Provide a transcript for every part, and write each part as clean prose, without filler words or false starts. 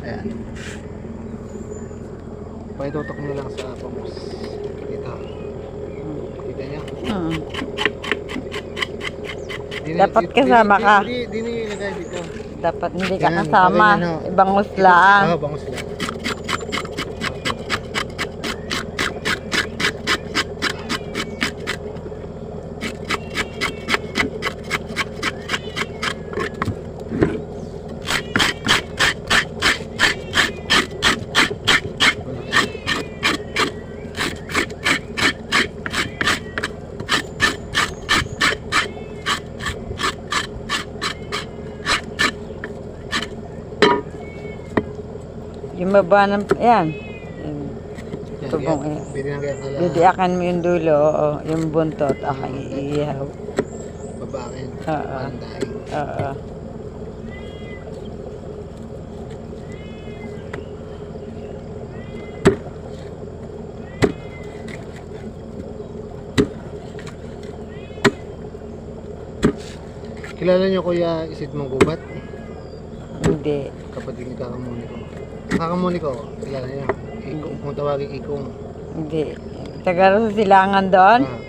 Ayan. Paitutok nyo lang sa pamos. Dito. Kita niya? Dapat kasama ka. Hindi nyo ilagay dito. Dapat hindi ka Yan, kasama. ganyan, oh. Ibang lang. Oo, bangus lang. Yung baba ng, yan. Yan, Tubong, yan. Pwede na kaya pala. Didiakan mo yung dulo, oo. Yung buntot, aking iihaw. Babakin. Oo. Pandahin. Oo. Kilala niyo Kuya Isid mong gubat? Hindi. Kapatid ni Kakamuni ko. Kakamuni ko, kilala niyo. Kung tawagin Ikong. Hindi. Taga sa silangan doon? Ah,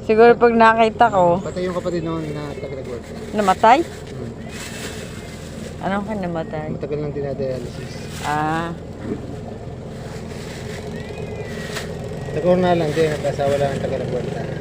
Siguro pag nakita ko, patay yung kapatid noon na taga-nagwag. namatay? Anong ka namatay? Matagal nang dinadialysis. Ah, Tagor na lang din, nagkasawa lang ang taga-nagwag.